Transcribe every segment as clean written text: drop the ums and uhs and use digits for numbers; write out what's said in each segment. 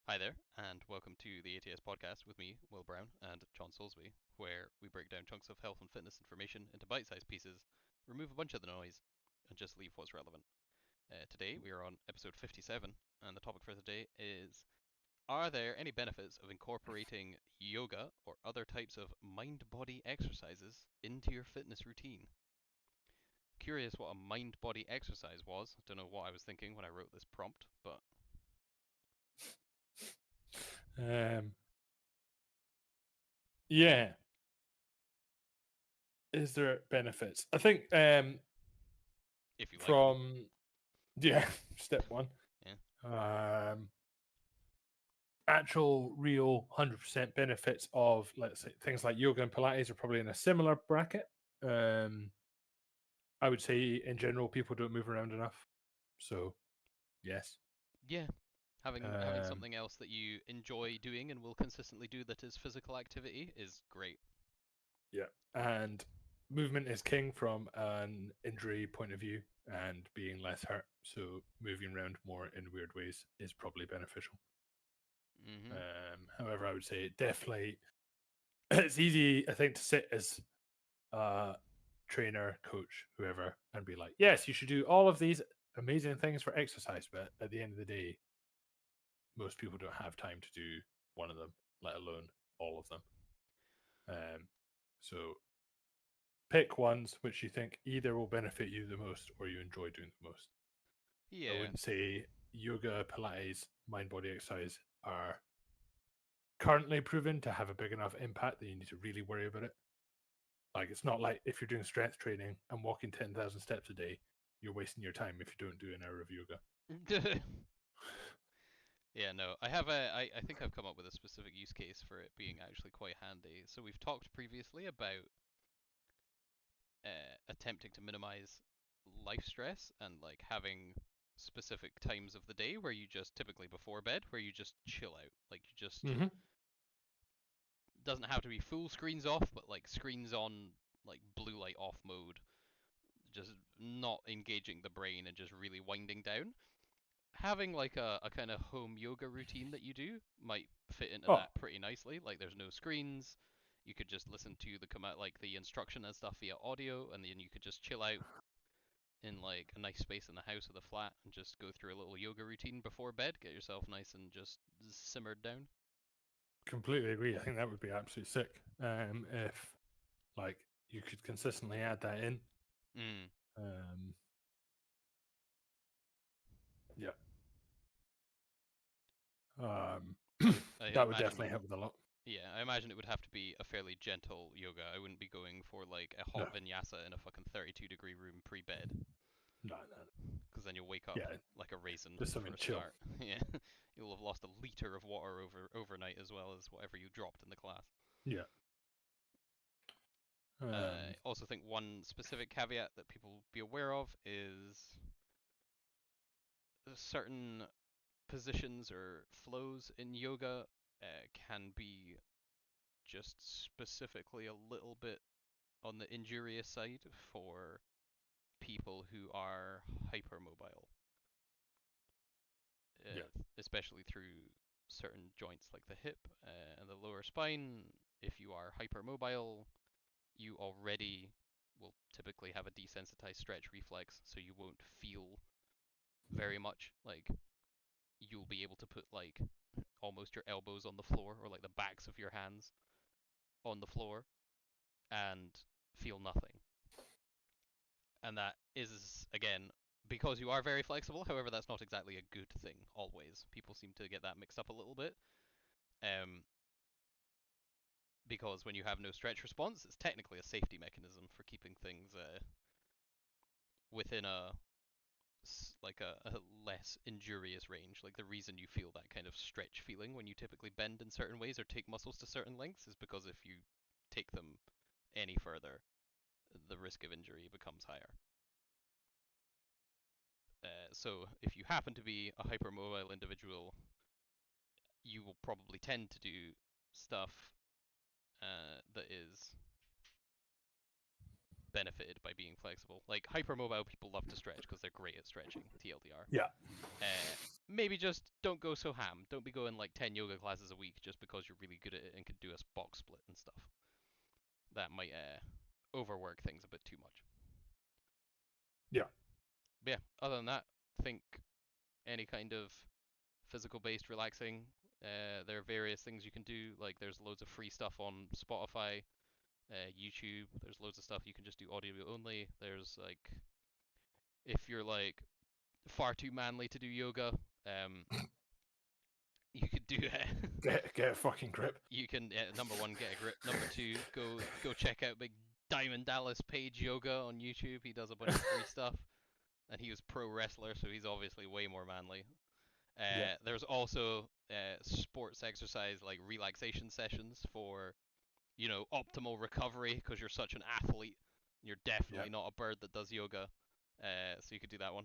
Hi there, and welcome to the ATS podcast with me, Will Brown, and John Soulsby, where we break down chunks of health and fitness information into bite sized pieces, remove a bunch of the noise, and just leave what's relevant. Today, we are on episode 57, and the topic for today is: are there any benefits of incorporating yoga or other types of mind body exercises into your fitness routine? Curious what a mind body exercise was. Don't know what I was thinking when I wrote this prompt, but Um, yeah. Is there benefits? I think if you like them, from step one. yeah. Um, Actual real 100% benefits of, let's say, things like yoga and Pilates are probably in a similar bracket. Um, I would say in general people don't move around enough. So, yes. Yeah, having Um, something else that you enjoy doing and will consistently do that is physical activity is great. yeah. And movement is king from an injury point of view and being less hurt. So, moving around more in weird ways is probably beneficial. Mhm. However, I would say definitely it's easy, I think, to sit as a trainer, coach, whoever, and be like, yes, you should do all of these amazing things for exercise. But at the end of the day, most people don't have time to do one of them, let alone all of them. Um, so pick ones which you think either will benefit you the most or you enjoy doing the most. I Yeah. wouldn't say yoga, Pilates, mind body exercise are currently proven to have a big enough impact that you need to really worry about it. Like, it's not like if you're doing strength training and walking 10,000 steps a day, you're wasting your time if you don't do an hour of yoga. Yeah, no. I think I've come up with a specific use case for it being actually quite handy. So we've talked previously about attempting to minimize life stress and like having specific times of the day where you just typically before bed where you just chill out. Like you just Mm-hmm. doesn't have to be full screens off, but like screens on like blue light off mode, just not engaging the brain and just really winding down. Having like a kind of home yoga routine that you do might fit into Oh, that pretty nicely. Like there's no screens. You could just listen to the command, like the instruction and stuff via audio, and then you could just chill out in like a nice space in the house or the flat and just go through a little yoga routine before bed. Get yourself nice and just simmered down. completely agree. I think that would be absolutely sick. If like you could consistently add that in. Mm. Um, yeah. Um, I that would imagine definitely help with a lot. Yeah, I imagine it would have to be a fairly gentle yoga. I wouldn't be going for like a No, hot vinyasa in a fucking 32-degree room pre-bed, no, no. because then you'll wake up Yeah, like a raisin just for something a chill. start. Yeah, you'll have lost a liter of water overnight as well as whatever you dropped in the class. Yeah. I Um, also think one specific caveat that people be aware of is certain positions or flows in yoga can be just specifically a little bit on the injurious side for people who are hypermobile, yeah. especially through certain joints like the hip and the lower spine. If you are hypermobile, you already will typically have a desensitized stretch reflex, so you won't feel very much. Like you'll be able to put like almost your elbows on the floor or like the backs of your hands on the floor and feel nothing. And that is again because you are very flexible. However, that's not exactly a good thing always. People seem to get that mixed up a little bit. Um, because when you have no stretch response, it's technically a safety mechanism for keeping things within a less injurious range. Like the reason you feel that kind of stretch feeling when you typically bend in certain ways or take muscles to certain lengths is because if you take them any further, the risk of injury becomes higher. So if you happen to be a hypermobile individual, you will probably tend to do stuff that is benefited by being flexible. Like hypermobile people love to stretch because they're great at stretching. TLDR. Yeah. Maybe just don't go so ham. Don't be going like 10 yoga classes a week just because you're really good at it and can do a box split and stuff. That might overwork things a bit too much. Yeah. But yeah, other than that, think any kind of physical based relaxing. There are various things you can do. Like there's loads of free stuff on Spotify, YouTube. There's loads of stuff you can just do audio only. There's like if you're like far too manly to do yoga, you could do Get a fucking grip. you can number one get a grip. Number two, go check out big Diamond Dallas Page Yoga on YouTube. He does a bunch of free stuff, and he was pro wrestler, so he's obviously way more manly. Yeah. There's also sports exercise like relaxation sessions for optimal recovery because you're such an athlete. You're definitely not a bird that does yoga, so you could do that one.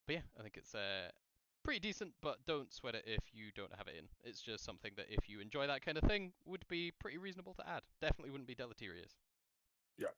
But yeah, I think it's pretty decent, but don't sweat it if you don't have it in. It's just something that if you enjoy that kind of thing would be pretty reasonable to add. Definitely wouldn't be deleterious. Yeah.